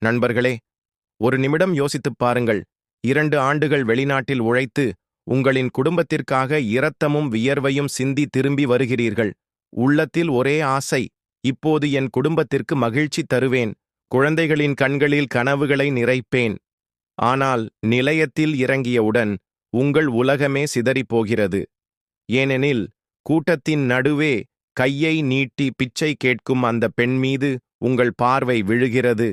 நண்பர்களே, ஒரு நிமிடம் யோசித்துப் பாருங்கள். 2 ஆண்டுகள் வெளிநாட்டில் உழைத்து உங்களின் குடும்பத்திற்காக இரத்தமும் வியர்வையும் சிந்தி திரும்பி வருகிறீர்கள். உள்ளத்தில் ஒரே ஆசை, இப்போது என் குடும்பத்திற்கு மகிழ்ச்சி தருவேன், குழந்தைகளின் கண்களில் கனவுகளை நிறைப்பேன். ஆனால் நிலையத்தில் இறங்கியவுடன் உங்கள் உலகமே சிதறிப்போகிறது. ஏனெனில் கூட்டத்தின் நடுவே கையை நீட்டி பிச்சை கேட்கும் அந்த பெண் மீது உங்கள் பார்வை விழுகிறது.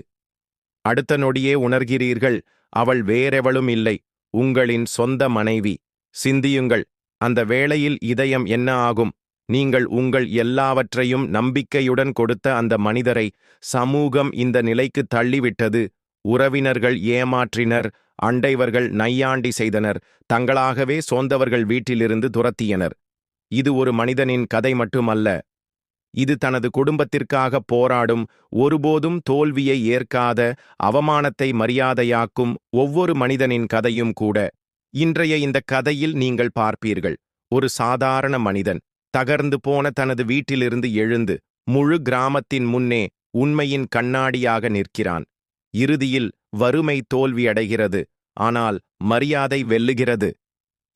அடுத்த நொடியே உணர்கிறீர்கள், அவள் வேறெவளும் இல்லை, உங்களின் சொந்த மனைவி. சிந்தியுங்கள், அந்த வேளையில் இதயம் என்ன ஆகும்? நீங்கள் உங்கள் எல்லாவற்றையும் நம்பிக்கையுடன் கொடுத்த அந்த மனிதரை சமூகம் இந்த நிலைக்கு தள்ளிவிட்டது. உறவினர்கள் ஏமாற்றினர், அண்டைவர்கள் நையாண்டி செய்தனர், தங்களாகவே சோர்ந்தவர்கள் வீட்டிலிருந்து துரத்தியனர். இது ஒரு மனிதனின் கதை மட்டுமல்ல, இது தனது குடும்பத்திற்காக போராடும், ஒருபோதும் தோல்வியை ஏற்காத, அவமானத்தை மரியாதையாக்கும் ஒவ்வொரு மனிதனின் கதையும் கூட. இன்றைய இந்த கதையில் நீங்கள் பார்ப்பீர்கள், ஒரு சாதாரண மனிதன் தகர்ந்து போன தனது வீட்டிலிருந்து எழுந்து முழு கிராமத்தின் முன்னே உண்மையின் கண்ணாடியாக நிற்கிறான். இறுதியில் வறுமை தோல்வியடைகிறது, ஆனால் மரியாதை வெல்லுகிறது.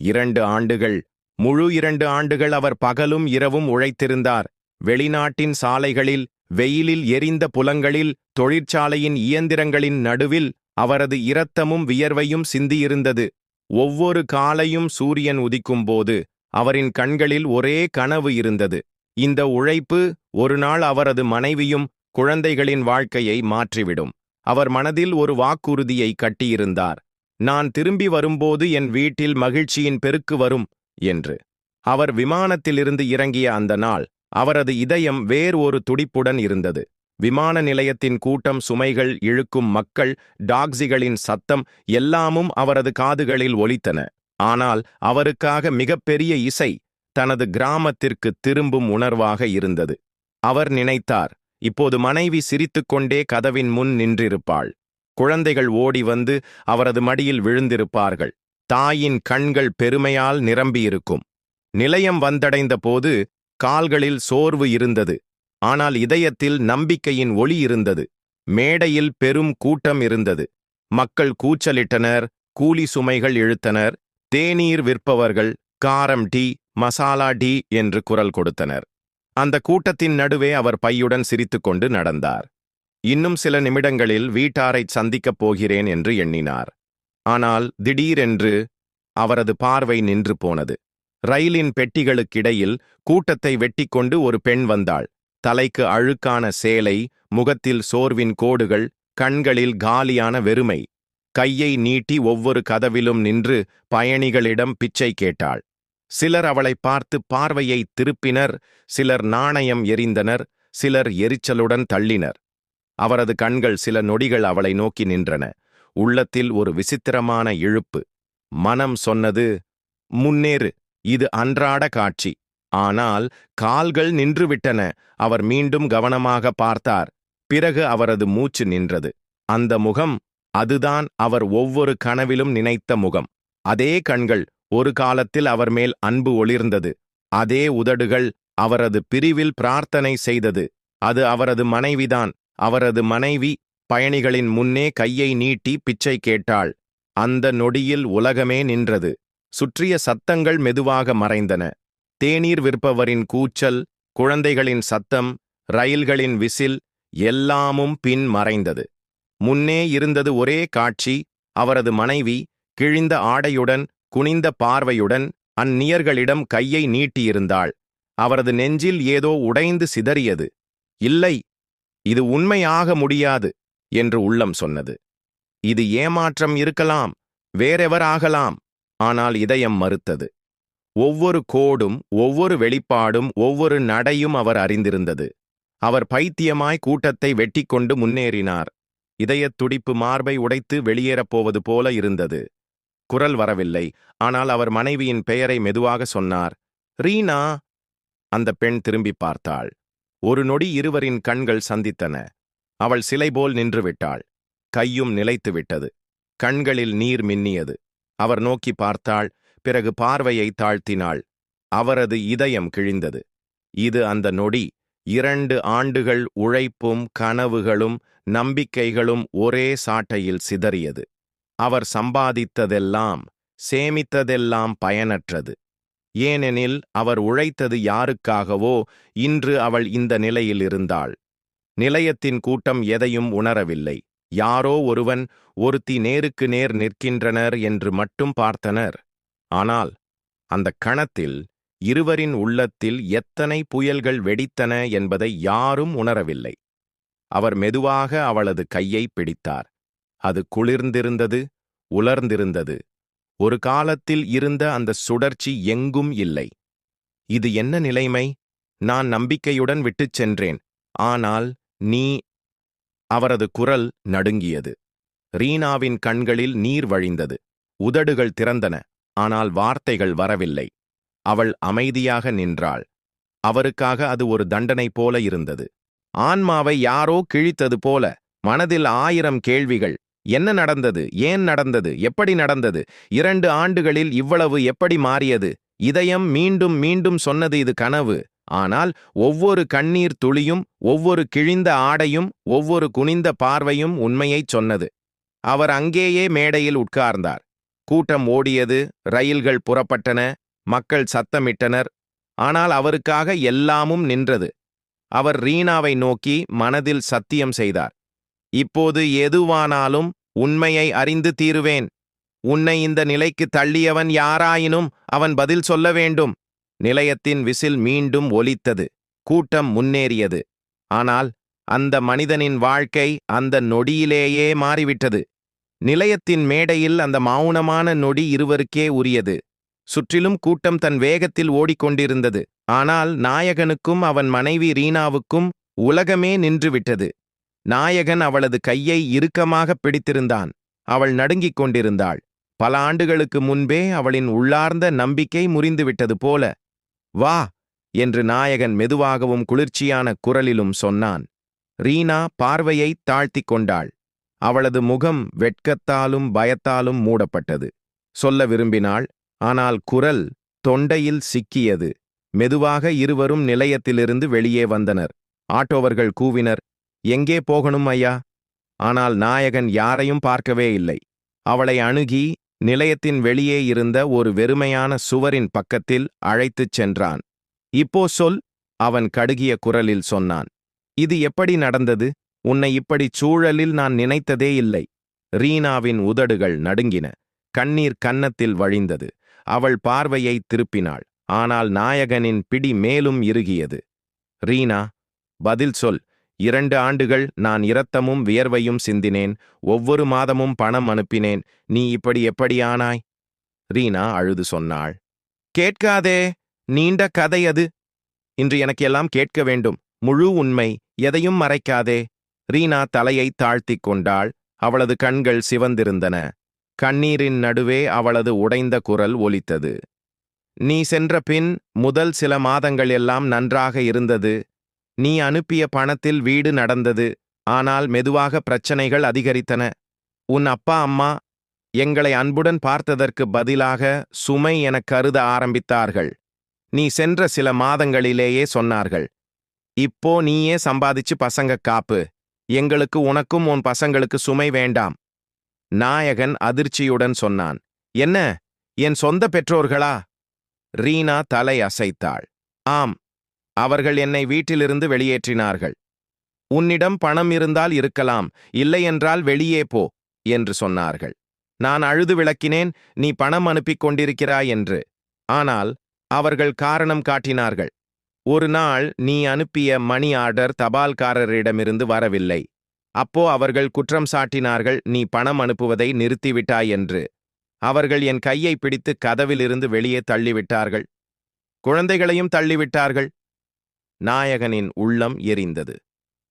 2 ஆண்டுகள், முழு 2 ஆண்டுகள் அவர் பகலும் இரவும் உழைத்திருந்தார். வெளிநாட்டின் சாலைகளில், வெயிலில் எரிந்த புலங்களில், தொழிற்சாலையின் இயந்திரங்களின் நடுவில் அவரது இரத்தமும் வியர்வையும் சிந்தியிருந்தது. ஒவ்வொரு காலையும் சூரியன் உதிக்கும்போது அவரின் கண்களில் ஒரே கனவு இருந்தது. இந்த உழைப்பு ஒரு நாள் அவரது மனைவியும் குழந்தைகளின் வாழ்க்கையை மாற்றிவிடும். அவர் மனதில் ஒரு வாக்குறுதியை கட்டியிருந்தார், நான் திரும்பி வரும்போது என் வீட்டில் மகிழ்ச்சியின் பெருக்கு வரும் என்று. அவர் விமானத்திலிருந்து இறங்கிய அந்த நாள் அவரது இதயம் வேறு ஒரு துடிப்புடன் இருந்தது. விமான நிலையத்தின் கூட்டம், சுமைகள் இழுக்கும் மக்கள், டாக்ஸிகளின் சத்தம் எல்லாமும் அவரது காதுகளில் ஒலித்தன. ஆனால் அவருக்காக மிகப்பெரிய இசை தனது கிராமத்திற்கு திரும்பும் உணர்வாக இருந்தது. அவர் நினைத்தார், இப்போது மனைவி சிரித்துக்கொண்டே கதவின் முன் நின்றிருப்பாள். குழந்தைகள் ஓடி வந்து அவரது மடியில் விழுந்திருப்பார்கள். தாயின் கண்கள் பெருமையால் நிரம்பியிருக்கும். நிலையம் வந்தடைந்த போது கால்களில் சோர்வு இருந்தது, ஆனால் இதயத்தில் நம்பிக்கையின் ஒளி இருந்தது. மேடையில் பெரும் கூட்டம் இருந்தது. மக்கள் கூச்சலிட்டனர், கூலி சுமைகள் இழுத்தனர். தேநீர் விற்பவர்கள் காரம் டீ, மசாலா டீ என்று குரல் கொடுத்தனர். அந்த கூட்டத்தின் நடுவே அவர் பையுடன் சிரித்துக்கொண்டு நடந்தார். இன்னும் சில நிமிடங்களில் வீட்டாரைச் சந்திக்கப் போகிறேன் என்று எண்ணினார். ஆனால் திடீரென்று அவரது பார்வை நின்று போனது. ரயிலின் பெட்டிகளுக்கிடையில் கூட்டத்தை வெட்டிக்கொண்டு ஒரு பெண் வந்தாள். தலைக்கு அழுக்கான சேலை, முகத்தில் சோர்வின் கோடுகள், கண்களில் காலியான வெறுமை. கையை நீட்டி ஒவ்வொரு கதவிலும் நின்று பயணிகளிடம் பிச்சை கேட்டாள். சிலர் அவளை பார்த்து பார்வையை திருப்பினர், சிலர் நாணயம் எறிந்தனர், சிலர் எரிச்சலுடன் தள்ளினர். அவரது கண்கள் சில நொடிகள் அவளை நோக்கி நின்றன. உள்ளத்தில் ஒரு விசித்திரமான இழுப்பு. மனம் சொன்னது, முன்னேறு, இது அன்றாட காட்சி. ஆனால் கால்கள் நின்றுவிட்டன. அவர் மீண்டும் கவனமாக பார்த்தார். பிறகு அவரது மூச்சு நின்றது. அந்த முகம், அதுதான் அவர் ஒவ்வொரு கனவிலும் நினைத்த முகம். அதே கண்கள், ஒரு காலத்தில் அவர் மேல் அன்பு ஒளிர்ந்தது. அதே உதடுகள், அவரது பிரிவில் பிரார்த்தனை செய்தது. அது அவரது மனைவிதான். அவரது மனைவி பயணிகளின் முன்னே கையை நீட்டி பிச்சை கேட்டாள். அந்த நொடியில் உலகமே நின்றது. சுற்றிய சத்தங்கள் மெதுவாக மறைந்தன. தேநீர் விற்பவரின் கூச்சல், குழந்தைகளின் சத்தம், ரயில்களின் விசில் எல்லாமும் பின் மறைந்தது. முன்னே இருந்தது ஒரே காட்சி, அவரது மனைவி கிழிந்த ஆடையுடன், குனிந்த பார்வையுடன் அந்நியர்களிடம் கையை நீட்டியிருந்தாள். அவரது நெஞ்சில் ஏதோ உடைந்து சிதறியது. இல்லை, இது உண்மையாக முடியாது என்று உள்ளம் சொன்னது. இது ஏமாற்றம் இருக்கலாம், வேறெவர் ஆகலாம். ஆனால் இதயம் மறுத்தது. ஒவ்வொரு கோடும், ஒவ்வொரு வெளிப்பாடும், ஒவ்வொரு நடையும் அவர் அறிந்திருந்தது. அவர் பைத்தியமாய் கூட்டத்தை வெட்டிக்கொண்டு முன்னேறினார். இதயத் துடிப்பு மார்பை உடைத்து வெளியேறப் போவது போல இருந்தது. குரல் வரவில்லை, ஆனால் அவர் மனைவியின் பெயரை மெதுவாக சொன்னார். ரீனா! அந்த பெண் திரும்பி பார்த்தாள். ஒரு நொடி இருவரின் கண்கள் சந்தித்தன. அவள் சிலை போல் நின்றுவிட்டாள். கையும் நிலைத்து விட்டது. கண்களில் நீர் மின்னியது. அவர் நோக்கி பார்த்தாள். பிறகு பார்வையை தாழ்த்தினாள். அவரது இதயம் கிழிந்தது. இது அந்த நொடி, 2 ஆண்டுகள் உழைப்பும் கனவுகளும் நம்பிக்கைகளும் ஒரே சாட்டையில் சிதறியது. அவர் சம்பாதித்ததெல்லாம், சேமித்ததெல்லாம் பயனற்றது. ஏனெனில் அவர் உழைத்தது யாருக்காகவோ இன்று அவள் இந்த நிலையில் இருந்தாள். நிலையத்தின் கூட்டம் எதையும் உணரவில்லை. யாரோ ஒருவன் ஒருத்தி நேருக்கு நேர் நிற்கின்றனர் என்று மட்டும் பார்த்தனர். ஆனால் அந்தக் கணத்தில் இருவரின் உள்ளத்தில் எத்தனை புயல்கள் வெடித்தன என்பதை யாரும் உணரவில்லை. அவர் மெதுவாக அவளது கையை பிடித்தார். அது குளிர்ந்திருந்தது, உலர்ந்திருந்தது. ஒரு காலத்தில் இருந்த அந்த சுடர்ச்சி எங்கும் இல்லை. இது என்ன நிலைமை? நான் நம்பிக்கையுடன் விட்டுச் சென்றேன். ஆனால் நீ... அவரது குரல் நடுங்கியது. ரீனாவின் கண்களில் நீர் வழிந்தது. உதடுகள் திறந்தன, ஆனால் வார்த்தைகள் வரவில்லை. அவள் அமைதியாக நின்றாள். அவருக்காக அது ஒரு தண்டனை போல இருந்தது. ஆன்மாவை யாரோ கிழித்தது போல. மனதில் 1000 கேள்விகள். என்ன நடந்தது? ஏன் நடந்தது? எப்படி நடந்தது? 2 ஆண்டுகளில் இவ்வளவு எப்படி மாறியது? இதயம் மீண்டும் மீண்டும் சொன்னது இது கனவு. ஆனால் ஒவ்வொரு கண்ணீர் துளியும், ஒவ்வொரு கிழிந்த ஆடையும், ஒவ்வொரு குனிந்த பார்வையும் உண்மையைச் சொன்னது. அவர் அங்கேயே மேடையில் உட்கார்ந்தார். கூட்டம் ஓடியது, ரயில்கள் புறப்பட்டன, மக்கள் சத்தமிட்டனர். ஆனால் அவருக்காக எல்லாமும் நின்றது. அவர் ரீனாவை நோக்கி மனதில் சத்தியம் செய்தார். இப்போது எதுவானாலும் உண்மையை அறிந்து தீருவேன். உன்னை இந்த நிலைக்கு தள்ளியவன் யாராயினும் அவன் பதில் சொல்ல வேண்டும். நிலையத்தின் விசில் மீண்டும் ஒலித்தது. கூட்டம் முன்னேறியது. ஆனால் அந்த மனிதனின் வாழ்க்கை அந்த நொடியிலேயே மாறிவிட்டது. நிலையத்தின் மேடையில் அந்த மௌனமான நொடி இருவருக்கே உரியது. சுற்றிலும் கூட்டம் தன் வேகத்தில் ஓடிக்கொண்டிருந்தது. ஆனால் நாயகனுக்கும் அவன் மனைவி ரீனாவுக்கும் உலகமே நின்றுவிட்டது. நாயகன் அவளது கையை இறுக்கமாக பிடித்திருந்தான். அவள் நடுங்கிக் கொண்டிருந்தாள். பல ஆண்டுகளுக்கு முன்பே அவளின் உள்ளார்ந்த நம்பிக்கை முறிந்துவிட்டது போல. வா என்று நாயகன் மெதுவாகவும் குளிர்ச்சியான குரலிலும் சொன்னான். ரீனா பார்வையை தாழ்த்திக் கொண்டாள். அவளது முகம் வெட்கத்தாலும் பயத்தாலும் மூடப்பட்டது. சொல்ல விரும்பினாள், ஆனால் குரல் தொண்டையில் சிக்கியது. மெதுவாக இருவரும் நிலையத்திலிருந்து வெளியே வந்தனர். ஆட்டோவர்கள் கூவினர், எங்கே போகணும் ஐயா? ஆனால் நாயகன் யாரையும் பார்க்கவே இல்லை. அவளை அணுகி நிலையத்தின் வெளியே இருந்த ஒரு வெறுமையான சுவரின் பக்கத்தில் அழைத்துச் சென்றான். இப்போ சொல், அவன் கடுகிய குரலில் சொன்னான். இது எப்படி நடந்தது? உன்னை இப்படிச் சூழலில் நான் நினைத்ததே இல்லை. ரீனாவின் உதடுகள் நடுங்கின. கண்ணீர் கன்னத்தில் வழிந்தது. அவள் பார்வையை திருப்பினாள். ஆனால் நாயகனின் பிடி மேலும் இறுகியது. ரீனா, பதில் சொல். 2 ஆண்டுகள் நான் இரத்தமும் வியர்வையும் சிந்தினேன். ஒவ்வொரு மாதமும் பணம் அனுப்பினேன். நீ இப்படி எப்படி ஆனாய்? ரீனா அழுது சொன்னாள். கேட்காதே, நீண்ட கதை அது. இன்று எனக்கு எல்லாம் கேட்க வேண்டும். முழு உண்மை, எதையும் மறைக்காதே. ரீனா தலையை தாழ்த்திக் கொண்டாள். அவளது கண்கள் சிவந்திருந்தன. கண்ணீரின் நடுவே அவளது உடைந்த குரல் ஒலித்தது. நீ சென்ற பின் முதல் சில மாதங்கள் எல்லாம் நன்றாக இருந்தது. நீ அனுப்பிய பணத்தில் வீடு நடந்தது. ஆனால் மெதுவாக பிரச்சனைகள் அதிகரித்தன. உன் அப்பா அம்மா எங்களை அன்புடன் பார்த்ததற்கு பதிலாக சுமை எனக் கருத ஆரம்பித்தார்கள். நீ சென்ற சில மாதங்களிலேயே சொன்னார்கள், இப்போ நீயே சம்பாதிச்சு பசங்க காப்பு. எங்களுக்கு உனக்கும் உன் பசங்களுக்கு சுமை வேண்டாம். நாயகன் அதிர்ச்சியுடன் சொன்னான். என்ன, என் சொந்த பெற்றோர்களா? ரீனா தலை அசைத்தாள். ஆம், அவர்கள் என்னை வீட்டிலிருந்து வெளியேற்றினார்கள். உன்னிடம் பணம் இருந்தால் இருக்கலாம், இல்லையென்றால் வெளியே போ என்று சொன்னார்கள். நான் அழுது விளக்கினேன், நீ பணம் அனுப்பிக் கொண்டிருக்கிறாய் என்று. ஆனால் அவர்கள் காரணம் காட்டினார்கள். ஒரு நாள் நீ அனுப்பிய மணி ஆர்டர் தபால்காரரிடமிருந்து வரவில்லை. அப்போ அவர்கள் குற்றம் சாட்டினார்கள், நீ பணம் அனுப்புவதை நிறுத்திவிட்டாய் என்று. அவர்கள் என் கையை பிடித்து கதவிலிருந்து வெளியே தள்ளிவிட்டார்கள். குழந்தைகளையும் தள்ளிவிட்டார்கள். நாயகனின் உள்ளம் எரிந்தது.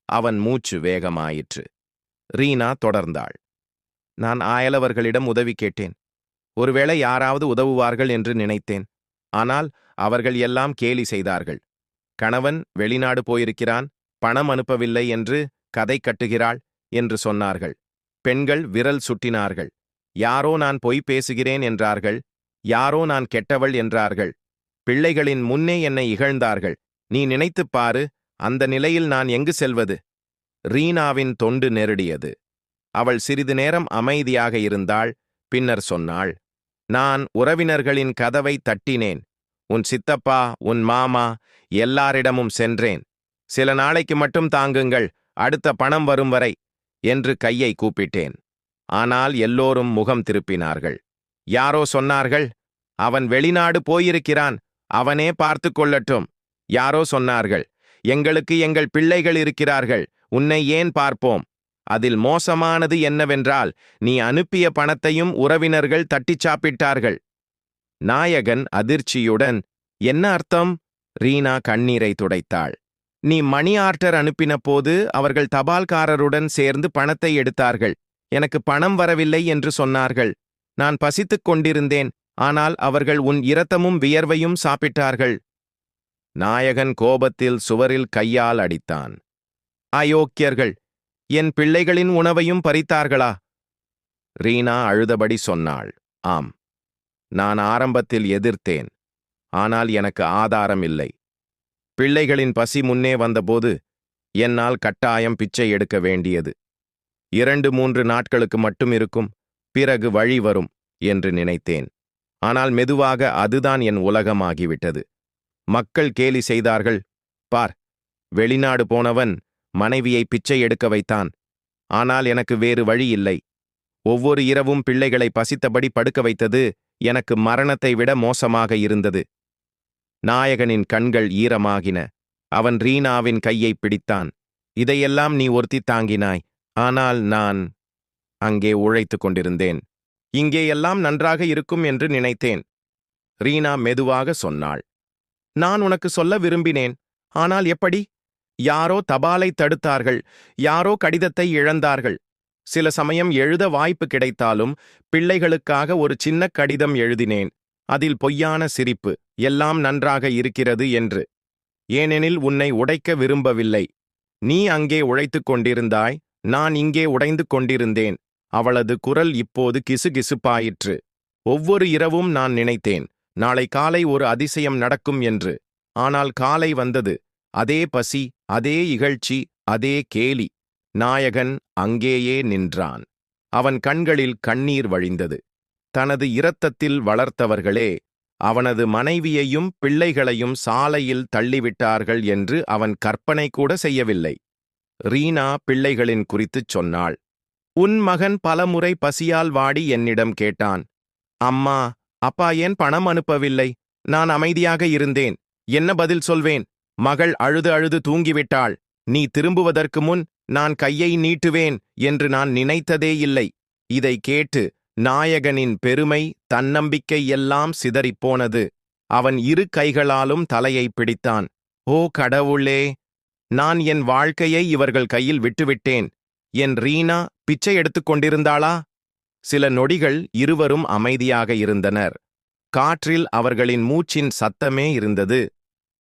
அவன் மூச்சு வேகமாயிற்று. ரீனா தொடர்ந்தாள். நான் அயலவர்களிடம் உதவி கேட்டேன். ஒருவேளை யாராவது உதவுவார்கள் என்று நினைத்தேன். ஆனால் அவர்கள் எல்லாம் கேலி செய்தார்கள். கணவன் வெளிநாடு போயிருக்கிறான், பணம் அனுப்பவில்லை என்று கதை கட்டுகிறாள் என்று சொன்னார்கள். பெண்கள் விரல் சுட்டினார்கள். யாரோ நான் பொய் பேசுகிறேன் என்றார்கள். யாரோ நான் கெட்டவள் என்றார்கள். பிள்ளைகளின் முன்னே என்னை இகழ்ந்தார்கள். நீ நினைத்துப் பாரு, அந்த நிலையில் நான் எங்கு செல்வது? ரீனாவின் தொண்டு நெருடியது. அவள் சிறிது நேரம் அமைதியாக இருந்தாள். பின்னர் சொன்னாள், நான் உறவினர்களின் கதவை தட்டினேன். உன் சித்தப்பா, உன் மாமா, எல்லாரிடமும் சென்றேன். சில நாளைக்கு மட்டும் தாங்குங்கள், அடுத்த பணம் வரும் வரை என்று கையை கூப்பிட்டேன். ஆனால் எல்லோரும் முகம் திருப்பினார்கள். யாரோ சொன்னார்கள், அவன் வெளிநாடு போயிருக்கிறான், அவனே பார்த்து கொள்ளட்டும். யாரோ சொன்னார்கள், எங்களுக்கு எங்கள் பிள்ளைகள் இருக்கிறார்கள், உன்னை ஏன் பார்ப்போம்? அதில் மோசமானது என்னவென்றால், நீ அனுப்பிய பணத்தையும் உறவினர்கள் தட்டிச் சாப்பிட்டார்கள். நாயகன் அதிர்ச்சியுடன், என்ன அர்த்தம்? ரீனா கண்ணீரை துடைத்தாள். நீ மணி ஆர்டர் அனுப்பின போது அவர்கள் தபால்காரருடன் சேர்ந்து பணத்தை எடுத்தார்கள். எனக்கு பணம் வரவில்லை என்று சொன்னார்கள். நான் பசித்துக் கொண்டிருந்தேன். ஆனால் அவர்கள் உன் இரத்தமும் வியர்வையும் சாப்பிட்டார்கள். நாயகன் கோபத்தில் சுவரில் கையால் அடித்தான். அயோக்கியர்கள்! என் பிள்ளைகளின் உணவையும் பறித்தார்களா? ரீனா அழுதபடி சொன்னாள். ஆம், நான் ஆரம்பத்தில் எதிர்த்தேன். ஆனால் எனக்கு ஆதாரம் இல்லை. பிள்ளைகளின் பசி முன்னே வந்தபோது என்னால் கட்டாயம் பிச்சை எடுக்க வேண்டியது. 2-3 நாட்களுக்கு மட்டும் இருக்கும், பிறகு வழி வரும் என்று நினைத்தேன். ஆனால் மெதுவாக அதுதான் என் உலகமாகிவிட்டது. மக்கள் கேலி செய்தார்கள். பார், வெளிநாடு போனவன் மனைவியை பிச்சை எடுக்க வைத்தான். ஆனால் எனக்கு வேறு வழி இல்லை. ஒவ்வொரு இரவும் பிள்ளைகளை பசித்தபடி படுக்க வைத்தது எனக்கு மரணத்தை விட மோசமாக இருந்தது. நாயகனின் கண்கள் ஈரமாகின. அவன் ரீனாவின் கையை பிடித்தான். இதையெல்லாம் நீ ஒருத்தி தாங்கினாய். ஆனால் நான் அங்கே உழைத்துக் கொண்டிருந்தேன். இங்கே எல்லாம் நன்றாக இருக்கும் என்று நினைத்தேன். ரீனா மெதுவாக சொன்னாள். நான் உனக்கு சொல்ல விரும்பினேன். ஆனால் எப்படி? யாரோ தபாலை தடுத்தார்கள், யாரோ கடிதத்தை இழந்தார்கள். சில சமயம் எழுத வாய்ப்பு கிடைத்தாலும் பிள்ளைகளுக்காக ஒரு சின்ன கடிதம் எழுதினேன். அதில் பொய்யான சிரிப்பு, எல்லாம் நன்றாக இருக்கிறது என்று. ஏனெனில் உன்னை உடைக்க விரும்பவில்லை. நீ அங்கே உழைத்துக் கொண்டிருந்தாய், நான் இங்கே உடைந்து கொண்டிருந்தேன். அவளது குரல் இப்போது கிசுகிசுப்பாயிற்று. ஒவ்வொரு இரவும் நான் நினைத்தேன், நாளை காலை ஒரு அதிசயம் நடக்கும் என்று. ஆனால் காலை வந்தது. அதே பசி, அதே இகழ்ச்சி, அதே கேலி. நாயகன் அங்கேயே நின்றான். அவன் கண்களில் கண்ணீர் வழிந்தது. தனது இரத்தத்தில் வளர்த்தவர்களே அவனது மனைவியையும் பிள்ளைகளையும் சாலையில் தள்ளிவிட்டார்கள் என்று அவன் கற்பனை கூட செய்யவில்லை. ரீனா பிள்ளைகளின் குறித்துச் சொன்னாள். உன் மகன் பலமுறை பசியால் வாடி என்னிடம் கேட்டான். அம்மா, அப்பா ஏன் பணம் அனுப்பவில்லை? நான் அமைதியாக இருந்தேன். என்ன பதில் சொல்வேன்? மகள் அழுது அழுது தூங்கிவிட்டாள். நீ திரும்புவதற்கு முன் நான் கையை நீட்டுவேன் என்று நான் நினைத்ததே இல்லை. இதை கேட்டு நாயகனின் பெருமை, தன்னம்பிக்கை எல்லாம் சிதறிப்போனது. அவன் இரு கைகளாலும் தலையை பிடித்தான். ஓ கடவுளே, நான் என் வாழ்க்கையை இவர்கள் கையில் விட்டுவிட்டேன். என் ரீனா பிச்சை எடுத்துக் கொண்டிருந்தாளா? சில நொடிகள் இருவரும் அமைதியாக இருந்தனர். காற்றில் அவர்களின் மூச்சின் சத்தமே இருந்தது.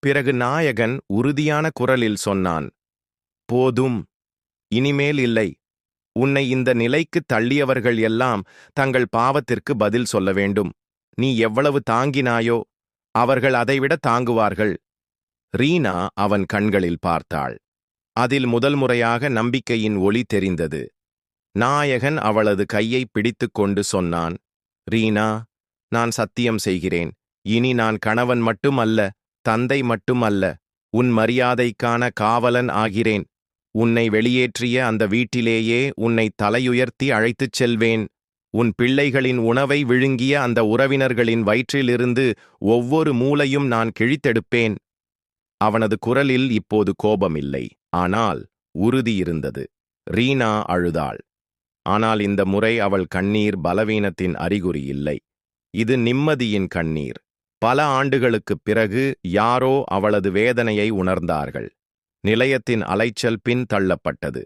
பிறகு நாயகன் உறுதியான குரலில் சொன்னான். போதும், இனிமேல் இல்லை. உன்னை இந்த நிலைக்கு தள்ளியவர்கள் எல்லாம் தங்கள் பாவத்திற்கு பதில் சொல்ல வேண்டும். நீ எவ்வளவு தாங்கினாயோ அவர்கள் அதைவிட தாங்குவார்கள். ரீனா அவன் கண்களில் பார்த்தாள். அதில் முதல் முறையாக நம்பிக்கையின் ஒளி தெரிந்தது. நாயகன் அவளது கையை பிடித்துக் கொண்டு சொன்னான். ரீனா, நான் சத்தியம் செய்கிறேன். இனி நான் கணவன் மட்டும் அல்ல, தந்தை மட்டும் அல்ல, உன் மரியாதைக்கான காவலன் ஆகிறேன். உன்னை வெளியேற்றிய அந்த வீட்டிலேயே உன்னை தலையுயர்த்தி அழைத்துச் செல்வேன். உன் பிள்ளைகளின் உணவை விழுங்கிய அந்த உறவினர்களின் வயிற்றிலிருந்து ஒவ்வொரு மூலையும் நான் கிழித்தெடுப்பேன். அவனது குரலில் இப்போது கோபமில்லை, ஆனால் உறுதி இருந்தது. ரீனா அழுதாள். ஆனால் இந்த முறை அவள் கண்ணீர் பலவீனத்தின் அறிகுறி இல்லை. இது நிம்மதியின் கண்ணீர். பல ஆண்டுகளுக்குப் பிறகு யாரோ அவளது வேதனையை உணர்ந்தார்கள். நிலையத்தின் அலைச்சல் பின் தள்ளப்பட்டது.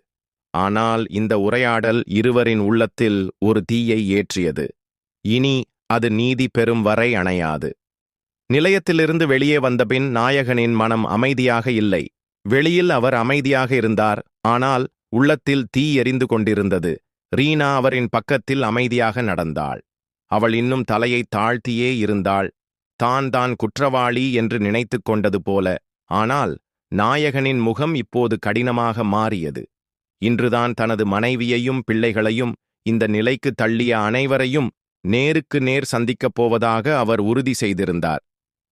ஆனால் இந்த உரையாடல் இருவரின் உள்ளத்தில் ஒரு தீயை ஏற்றியது. இனி அது நீதி பெறும் வரை அணையாது. நிலையத்திலிருந்து வெளியே வந்தபின் நாயகனின் மனம் அமைதியாக இல்லை. வெளியில் அவர் அமைதியாக இருந்தார், ஆனால் உள்ளத்தில் தீ எரிந்து கொண்டிருந்தது. ரீனா அவரின் பக்கத்தில் அமைதியாக நடந்தாள். அவள் இன்னும் தலையை தாழ்த்தியே இருந்தாள். தான் குற்றவாளி என்று நினைத்துக் கொண்டது போல. ஆனால் நாயகனின் முகம் இப்போது கடினமாக மாறியது. இன்றுதான் தனது மனைவியையும் பிள்ளைகளையும் இந்த நிலைக்கு தள்ளிய அனைவரையும் நேருக்கு நேர் சந்திக்கப் போவதாக அவர் உறுதி செய்திருந்தார்.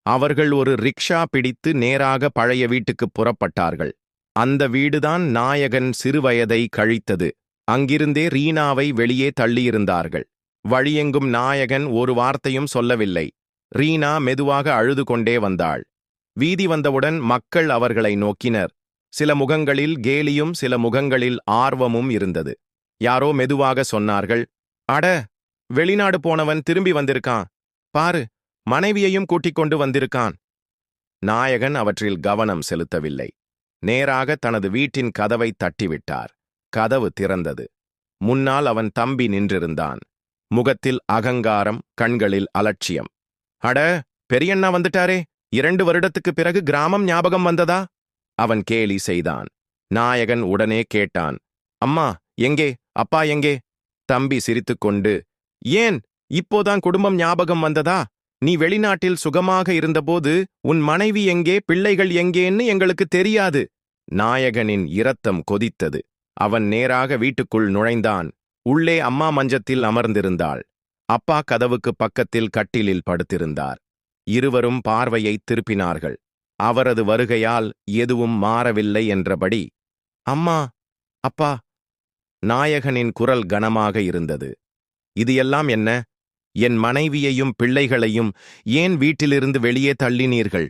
அவர்கள் ஒரு ரிக்ஷா பிடித்து நேராக பழைய வீட்டுக்குப் புறப்பட்டார்கள். அந்த வீடுதான் நாயகன் சிறுவயதை கழித்தது. அங்கிருந்தே ரீனாவை வெளியே தள்ளியிருந்தார்கள். வழியெங்கும் நாயகன் ஒரு வார்த்தையும் சொல்லவில்லை. ரீனா மெதுவாக அழுது கொண்டே வந்தாள். வீதி வந்தவுடன் மக்கள் அவர்களை நோக்கினர். சில முகங்களில் கேலியும் சில முகங்களில் ஆர்வமும் இருந்தது. யாரோ மெதுவாக சொன்னார்கள், அட, வெளிநாடு போனவன் திரும்பி வந்திருக்கான். பாரு, மனைவியையும் கூட்டிக் கொண்டு வந்திருக்கான். நாயகன் அவற்றில் கவனம் செலுத்தவில்லை. நேராக தனது வீட்டின் கதவை தட்டிவிட்டார். கதவு திறந்தது. முன்னால் அவன் தம்பி நின்றிருந்தான். முகத்தில் அகங்காரம், கண்களில் அலட்சியம். அட, பெரியண்ணா வந்துட்டாரே, 2 வருடத்துக்குப் பிறகு கிராமம் ஞாபகம் வந்ததா? அவன் கேலி செய்தான். நாயகன் உடனே கேட்டான், அம்மா எங்கே, அப்பா எங்கே? தம்பி சிரித்துக்கொண்டு, ஏன் இப்போதான் குடும்பம் ஞாபகம் வந்ததா? நீ வெளிநாட்டில் சுகமாக இருந்தபோது உன் மனைவி எங்கே, பிள்ளைகள் எங்கேன்னு எங்களுக்கு தெரியாது. நாயகனின் இரத்தம் கொதித்தது. அவன் நேராக வீட்டுக்குள் நுழைந்தான். உள்ளே அம்மா மஞ்சத்தில் அமர்ந்திருந்தாள். அப்பா கதவுக்கு பக்கத்தில் கட்டிலில் படுத்திருந்தார். இருவரும் பார்வையை திருப்பினார்கள். அவரது வருகையால் எதுவும் மாறவில்லை என்றபடி, அம்மா, அப்பா. நாயகனின் குரல் கனமாக இருந்தது. இது எல்லாம் என்ன? என் மனைவியையும் பிள்ளைகளையும் ஏன் வீட்டிலிருந்து வெளியே தள்ளினீர்கள்?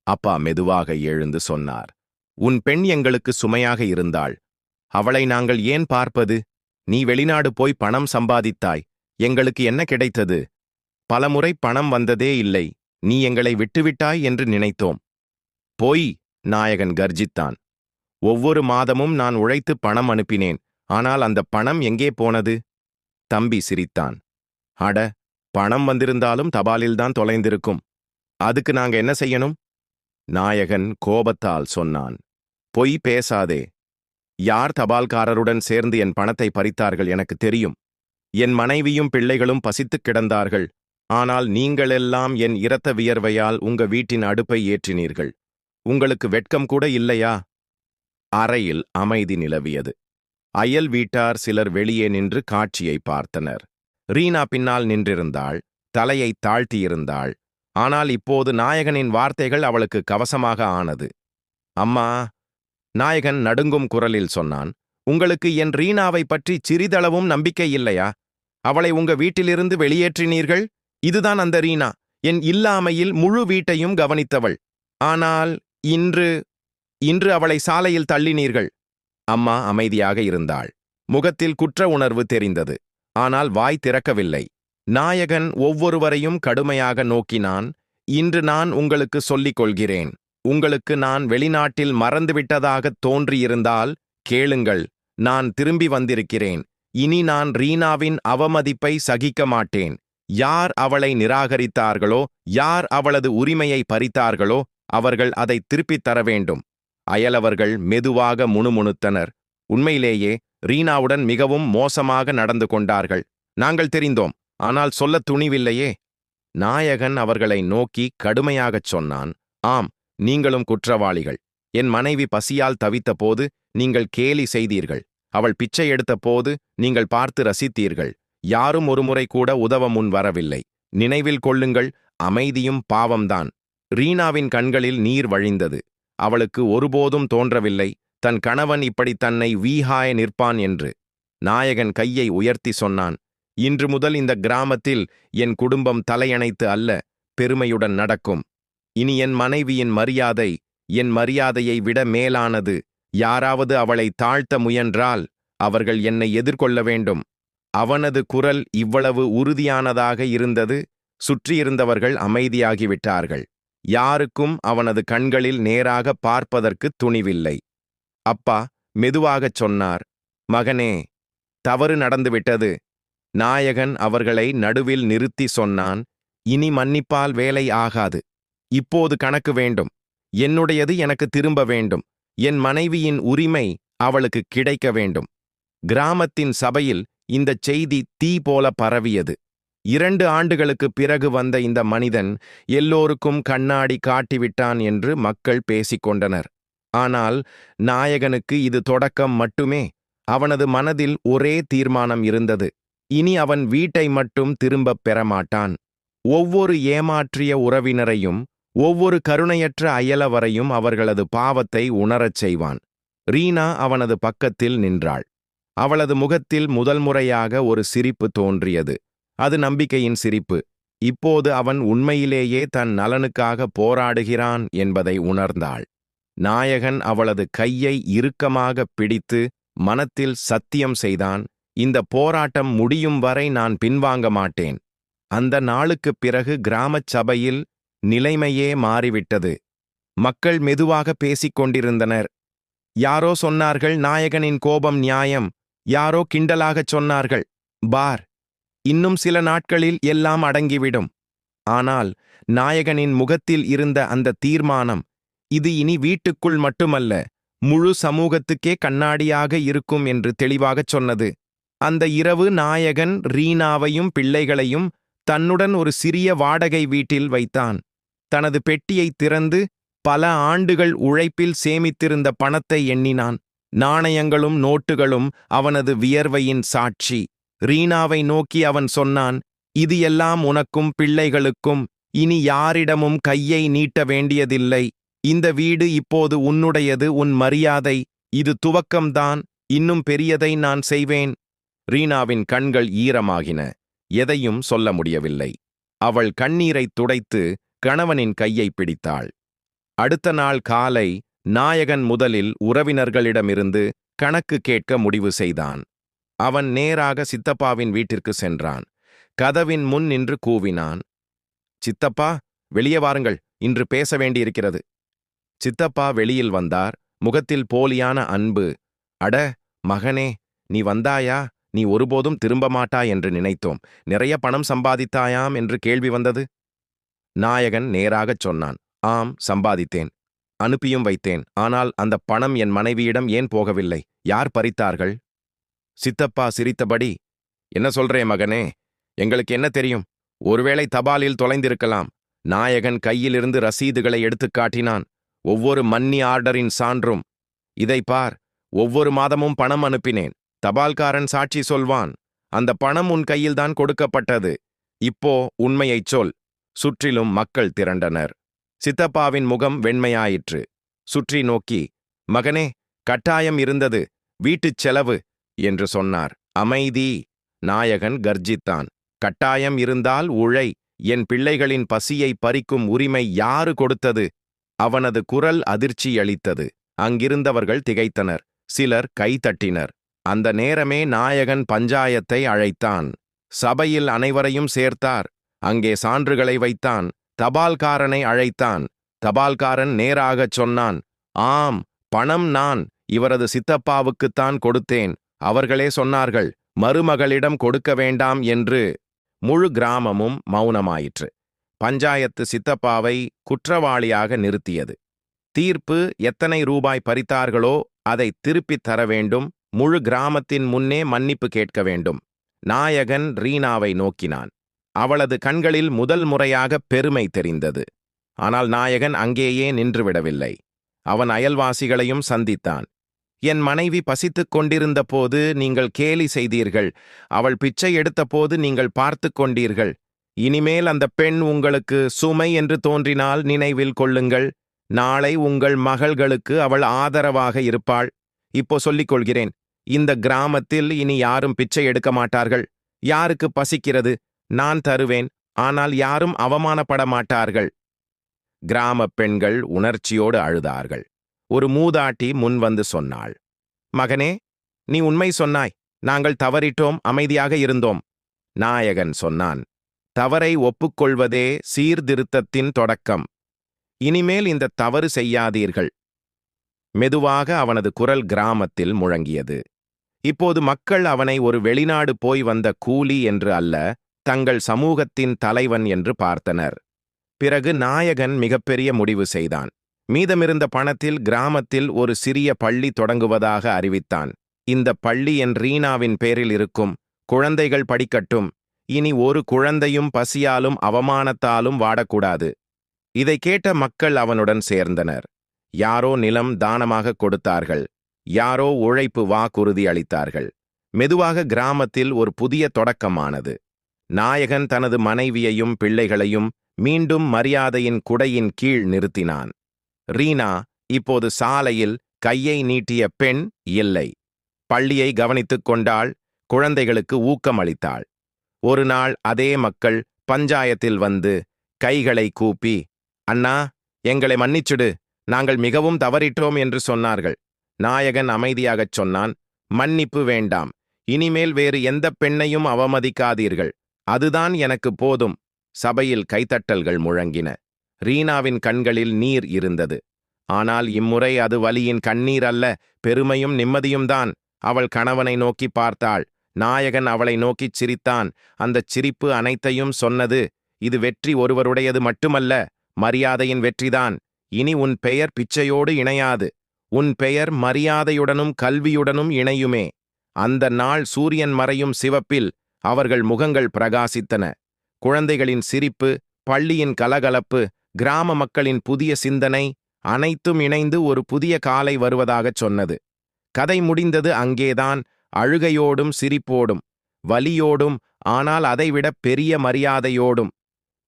அப்பா மெதுவாக எழுந்து சொன்னார், உன் பெண் எங்களுக்கு சுமையாக இருந்தாள். அவளை நாங்கள் ஏன் பார்ப்பது? நீ வெளிநாடு போய் பணம் சம்பாதித்தாய். எங்களுக்கு என்ன கிடைத்தது? பலமுறை பணம் வந்ததே இல்லை. நீ எங்களை விட்டுவிட்டாய் என்று நினைத்தோம். போய், நாயகன் கர்ஜித்தான். ஒவ்வொரு மாதமும் நான் உழைத்து பணம் அனுப்பினேன். ஆனால் அந்த பணம் எங்கே போனது? தம்பி சிரித்தான். அட, பணம் வந்திருந்தாலும் தபாலில்தான் தொலைந்திருக்கும். அதுக்கு நாங்க என்ன செய்யணும்? நாயகன் கோபத்தால் சொன்னான். பொய் பேசாதே. யார் தபால்காரருடன் சேர்ந்து என் பணத்தை பறித்தார்கள் எனக்கு தெரியும். என் மனைவியும் பிள்ளைகளும் பசித்துக் கிடந்தார்கள். ஆனால் நீங்களெல்லாம் என் இரத்த வியர்வையால் உங்க வீட்டின் அடுப்பை ஏற்றினீர்கள். உங்களுக்கு வெட்கம் கூட இல்லையா? அறையில் அமைதி நிலவியது. அயல் வீட்டார் சிலர் வெளியே நின்று காட்சியை பார்த்தனர். ரீனா பின்னால் நின்றிருந்தாள். தலையை தாழ்த்தியிருந்தாள். ஆனால் இப்போது நாயகனின் வார்த்தைகள் அவளுக்கு கவசமாக ஆனது. அம்மா, நாயகன் நடுங்கும் குரலில் சொன்னான், உங்களுக்கு என் ரீனாவை பற்றி சிறிதளவும் நம்பிக்கை இல்லையா? அவளை உங்க வீட்டிலிருந்து வெளியேற்றினீர்கள். இதுதான் அந்த ரீனா, என் இல்லாமையில் முழு வீட்டையும் கவனித்தவள். ஆனால் இன்று அவளை சாலையில் தள்ளினீர்கள். அம்மா அமைதியாக இருந்தாள். முகத்தில் குற்ற உணர்வு தெரிந்தது. ஆனால் வாய் திறக்கவில்லை. நாயகன் ஒவ்வொருவரையும் கடுமையாக நோக்கினான். இன்று நான் உங்களுக்கு சொல்லிக் கொள்கிறேன். உங்களுக்கு நான் வெளிநாட்டில் மறந்துவிட்டதாகத் தோன்றியிருந்தால் கேளுங்கள். நான் திரும்பி வந்திருக்கிறேன். இனி நான் ரீனாவின் அவமதிப்பை சகிக்க மாட்டேன். யார் அவளை நிராகரித்தார்களோ, யார் அவளது உரிமையை பறித்தார்களோ, அவர்கள் அதை திருப்பித் தர வேண்டும். அயலவர்கள் மெதுவாக முணுமுணுத்தனர். உண்மையிலேயே ரீனாவுடன் மிகவும் மோசமாக நடந்து கொண்டார்கள். நாங்கள் தெரிந்தோம், ஆனால் சொல்லத் துணிவில்லையே. நாயகன் அவர்களை நோக்கி கடுமையாகச் சொன்னான், ஆம், நீங்களும் குற்றவாளிகள். என் மனைவி பசியால் தவித்த போது நீங்கள் கேலி செய்தீர்கள். அவள் பிச்சை எடுத்த போது நீங்கள் பார்த்து ரசித்தீர்கள். யாரும் ஒருமுறை கூட உதவ முன் வரவில்லை. நினைவில் கொள்ளுங்கள், அமைதியும் பாவம்தான். ரீனாவின் கண்களில் நீர் வழிந்தது. அவளுக்கு ஒருபோதும் தோன்றவில்லை தன் கணவன் இப்படி தன்னை வீகாய நிற்பான் என்று. நாயகன் கையை உயர்த்தி சொன்னான், இன்று முதல் இந்த கிராமத்தில் என் குடும்பம் தலையணைத்து அல்ல, பெருமையுடன் நடக்கும். இனி என் மனைவியின் மரியாதை என் மரியாதையை விட மேலானது. யாராவது அவளை தாழ்த்த முயன்றால் அவர்கள் என்னை எதிர்கொள்ள வேண்டும். அவனது குரல் இவ்வளவு உறுதியானதாக இருந்தது. சுற்றியிருந்தவர்கள் அமைதியாகிவிட்டார்கள். யாருக்கும் அவனது கண்களில் நேராக பார்ப்பதற்கு துணிவில்லை. அப்பா மெதுவாகச் சொன்னார், மகனே, தவறு நடந்துவிட்டது. நாயகன் அவர்களை நடுவில் நிறுத்தி சொன்னான், இனி மன்னிப்பால் வேலை ஆகாது. இப்போது கணக்கு வேண்டும். என்னுடையது எனக்கு திரும்ப வேண்டும். என் மனைவியின் உரிமை அவளுக்கு கிடைக்க வேண்டும். கிராமத்தின் சபையில் இந்தச் செய்தி தீ போல பரவியது. 2 ஆண்டுகளுக்குப் பிறகு வந்த இந்த மனிதன் எல்லோருக்கும் கண்ணாடி காட்டிவிட்டான் என்று மக்கள் பேசிக்கொண்டனர். ஆனால் நாயகனுக்கு இது தொடக்கம் மட்டுமே. அவனது மனதில் ஒரே தீர்மானம் இருந்தது. இனி அவன் வீட்டை மட்டும் திரும்பப் பெறமாட்டான். ஒவ்வொரு ஏமாற்றிய உறவினரையும், ஒவ்வொரு கருணையற்ற அயலவரையும் அவர்களது பாவத்தை உணரச் செய்வான். ரீனா அவனது பக்கத்தில் நின்றாள். அவளது முகத்தில் முதல் முறையாக ஒரு சிரிப்பு தோன்றியது. அது நம்பிக்கையின் சிரிப்பு. இப்போது அவன் உண்மையிலேயே தன் நலனுக்காக போராடுகிறான் என்பதை உணர்ந்தாள். நாயகன் அவளது கையை இறுக்கமாக பிடித்து மனத்தில் சத்தியம் செய்தான். இந்த போராட்டம் முடியும் வரை நான் பின்வாங்க மாட்டேன். அந்த நாளுக்குப் பிறகு கிராமச் சபையில் நிலைமையே மாறிவிட்டது. மக்கள் மெதுவாக பேசிக் கொண்டிருந்தனர். யாரோ சொன்னார்கள், நாயகனின் கோபம் நியாயம். யாரோ கிண்டலாகச் சொன்னார்கள், பார், இன்னும் சில நாட்களில் எல்லாம் அடங்கிவிடும். ஆனால் நாயகனின் முகத்தில் இருந்த அந்த தீர்மானம், இது இனி வீட்டுக்குள் மட்டுமல்ல, முழு சமூகத்துக்கே கண்ணாடியாக இருக்கும் என்று தெளிவாகச் சொன்னது. அந்த இரவு நாயகன் ரீனாவையும் பிள்ளைகளையும் தன்னுடன் ஒரு சிறிய வாடகை வீட்டில் வைத்தான். தனது பெட்டியைத் திறந்து பல ஆண்டுகள் உழைப்பில் சேமித்திருந்த பணத்தை எண்ணினான். நாணயங்களும் நோட்டுகளும் அவனது வியர்வையின் சாட்சி. ரீனாவை நோக்கி அவன் சொன்னான், இது எல்லாம் உனக்கும் பிள்ளைகளுக்கும். இனி யாரிடமும் கையை நீட்ட வேண்டியதில்லை. இந்த வீடு இப்போது உன்னுடையது, உன் மரியாதை. இது துவக்கம்தான், இன்னும் பெரியதை நான் செய்வேன். ரீனாவின் கண்கள் ஈரமாகின. எதையும் சொல்ல முடியவில்லை. அவள் கண்ணீரைத் துடைத்து கணவனின் கையை பிடித்தாள். அடுத்த நாள் காலை நாயகன் முதலில் உறவினர்களிடமிருந்து கணக்கு கேட்க முடிவு செய்தான். அவன் நேராக சித்தப்பாவின் வீட்டிற்கு சென்றான். கதவின் முன் நின்று கூவினான், சித்தப்பா, வெளியே வாருங்கள், இன்று பேச வேண்டியிருக்கிறது. சித்தப்பா வெளியில் வந்தார். முகத்தில் போலியான அன்பு. அட மகனே, நீ வந்தாயா? நீ ஒருபோதும் திரும்ப மாட்டாய் என்று நினைத்தோம். நிறைய பணம் சம்பாதித்தாயாம் என்று கேள்வி வந்தது. நாயகன் நேராகச் சொன்னான், ஆம், சம்பாதித்தேன். அனுப்பியும் வைத்தேன். ஆனால் அந்த பணம் என் மனைவியிடம் ஏன் போகவில்லை? யார் பறித்தார்கள்? சித்தப்பா சிரித்தபடி, என்ன சொல்றே மகனே, எங்களுக்கு என்ன தெரியும்? ஒருவேளை தபாலில் தொலைந்திருக்கலாம். நாயகன் கையிலிருந்து ரசீதுகளை எடுத்துக் காட்டினான். ஒவ்வொரு மன்னி ஆர்டரின் சான்றும். இதை பார், ஒவ்வொரு மாதமும் பணம் அனுப்பினேன். தபால்காரன் சாட்சி சொல்வான். அந்த பணம் உன் கையில்தான் கொடுக்கப்பட்டது. இப்போ உண்மையைச் சொல். சுற்றிலும் மக்கள் திரண்டனர். சித்தப்பாவின் முகம் வெண்மையாயிற்று. சுற்றி நோக்கி, மகனே, கட்டாயம் இருந்தது, வீட்டுச் செலவு என்று சொன்னார். அமைதி! நாயகன் கர்ஜித்தான். கட்டாயம் இருந்தால் உழை. என் பிள்ளைகளின் பசியை பறிக்கும் உரிமை யாரு கொடுத்தது? அவனது குரல் அதிர்ச்சியளித்தது. அங்கிருந்தவர்கள் திகைத்தனர். சிலர் கைதட்டினர். அந்த நேரமே நாயகன் பஞ்சாயத்தை அழைத்தான். சபையில் அனைவரையும் சேர்த்தார். அங்கே சான்றுகளை வைத்தான். தபால்காரனை அழைத்தான். தபால்காரன் நேராகச் சொன்னான், ஆம், பணம் நான் இவரது சித்தப்பாவுக்குத்தான் கொடுத்தேன். அவர்களே சொன்னார்கள், மருமகளிடம் கொடுக்க வேண்டாம் என்று. முழு கிராமமும் மௌனமாயிற்று. பஞ்சாயத்து சித்தப்பாவை குற்றவாளியாக நிறுத்தியது. தீர்ப்பு, எத்தனை ரூபாய் பறித்தார்களோ அதை திருப்பித் தர வேண்டும். முழு கிராமத்தின் முன்னே மன்னிப்பு கேட்க வேண்டும். நாயகன் ரீனாவை நோக்கினான். அவளது கண்களில் முதல் முறையாக பெருமை தெரிந்தது. ஆனால் நாயகன் அங்கேயே நின்றுவிடவில்லை. அவன் அயல்வாசிகளையும் சந்தித்தான். என் மனைவி பசித்துக் கொண்டிருந்த போது நீங்கள் கேலி செய்தீர்கள். அவள் பிச்சை எடுத்தபோது நீங்கள் பார்த்து கொண்டீர்கள். இனிமேல் அந்த பெண் உங்களுக்கு சுமை என்று தோன்றினால் நினைவில் கொள்ளுங்கள். நாளை உங்கள் மகள்களுக்கு அவள் ஆதரவாக இருப்பாள். இப்போ சொல்லிக் கொள்கிறேன், இந்த கிராமத்தில் இனி யாரும் பிச்சை எடுக்க மாட்டார்கள். யாருக்கு பசிக்கிறது? நான் தருவேன். ஆனால் யாரும் அவமானப்பட மாட்டார்கள். கிராமப் பெண்கள் உணர்ச்சியோடு அழுதார்கள். ஒரு மூதாட்டி முன்வந்து சொன்னாள், மகனே, நீ உண்மை சொன்னாய். நாங்கள் தவறிட்டோம், அமைதியாக இருந்தோம். நாயகன் சொன்னான், தவறை ஒப்புக்கொள்வதே சீர்திருத்தத்தின் தொடக்கம். இனிமேல் இந்த தவறு செய்யாதீர்கள். மெதுவாக அவனது குரல் கிராமத்தில் முழங்கியது. இப்போது மக்கள் அவனை ஒரு வெளிநாடு போய் வந்த கூலி என்று அல்ல, தங்கள் சமூகத்தின் தலைவன் என்று பார்த்தனர். பிறகு நாயகன் மிகப்பெரிய முடிவு செய்தான். மீதமிருந்த பணத்தில் கிராமத்தில் ஒரு சிறிய பள்ளி தொடங்குவதாக அறிவித்தான். இந்த பள்ளி என் ரீனாவின் பேரில் இருக்கும். குழந்தைகள் படிக்கட்டும். இனி ஒரு குழந்தையும் பசியாலும் அவமானத்தாலும் வாடக்கூடாது. இதை கேட்ட மக்கள் அவனுடன் சேர்ந்தனர். யாரோ நிலம் தானமாக கொடுத்தார்கள், யாரோ உழைப்பு வாக்குறுதி அளித்தார்கள். மெதுவாக கிராமத்தில் ஒரு புதிய தொடக்கமானது. நாயகன் தனது மனைவியையும் பிள்ளைகளையும் மீண்டும் மரியாதையின் குடையின் கீழ் நிறுத்தினான். ரீனா இப்போது சாலையில் கையை நீட்டிய பெண் இல்லை. பள்ளியை கவனித்துக் கொண்டாள், குழந்தைகளுக்கு ஊக்கமளித்தாள். ஒரு நாள் அதே மக்கள் பஞ்சாயத்தில் வந்து கைகளை கூப்பி, அண்ணா, எங்களை மன்னிச்சிடு, நாங்கள் மிகவும் தவறிட்டோம் என்று சொன்னார்கள். நாயகன் அமைதியாகச் சொன்னான், மன்னிப்பு வேண்டாம், இனிமேல் வேறு எந்த பெண்ணையும் அவமதிக்காதீர்கள், அதுதான் எனக்கு போதும். சபையில் கைத்தட்டல்கள் முழங்கின. ரீனாவின் கண்களில் நீர் இருந்தது. ஆனால் இம்முறை அது வலியின் கண்ணீர் அல்ல, பெருமையும் நிம்மதியும்தான். அவள் கணவனை நோக்கி பார்த்தாள். நாயகன் அவளை நோக்கிச் சிரித்தான். அந்தச் சிரிப்பு அனைத்தையும் சொன்னது. இது வெற்றி ஒருவருடையது மட்டுமல்ல, மரியாதையின் வெற்றிதான். இனி உன் பெயர் பிச்சையோடு இணையாது. உன் பெயர் மரியாதையுடனும் கல்வியுடனும் இணையுமே. அந்த நாள் சூரியன் மறையும் சிவப்பில் அவர்கள் முகங்கள் பிரகாசித்தன. குழந்தைகளின் சிரிப்பு, பள்ளியின் கலகலப்பு, கிராம மக்களின் புதிய சிந்தனை அனைத்தும் இணைந்து ஒரு புதிய காலை வருவதாகச் சொன்னது. கதை முடிந்தது அங்கேதான், அழுகையோடும் சிரிப்போடும், வலியோடும், ஆனால் அதைவிட பெரிய மரியாதையோடும்.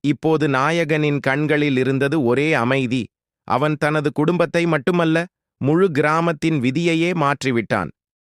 இப்போது நாயகனின் கண்களில் இருந்தது ஒரே அமைதி. அவன் தனது குடும்பத்தை மட்டுமல்ல, முழு கிராமத்தின் விதியையே மாற்றிவிட்டான்.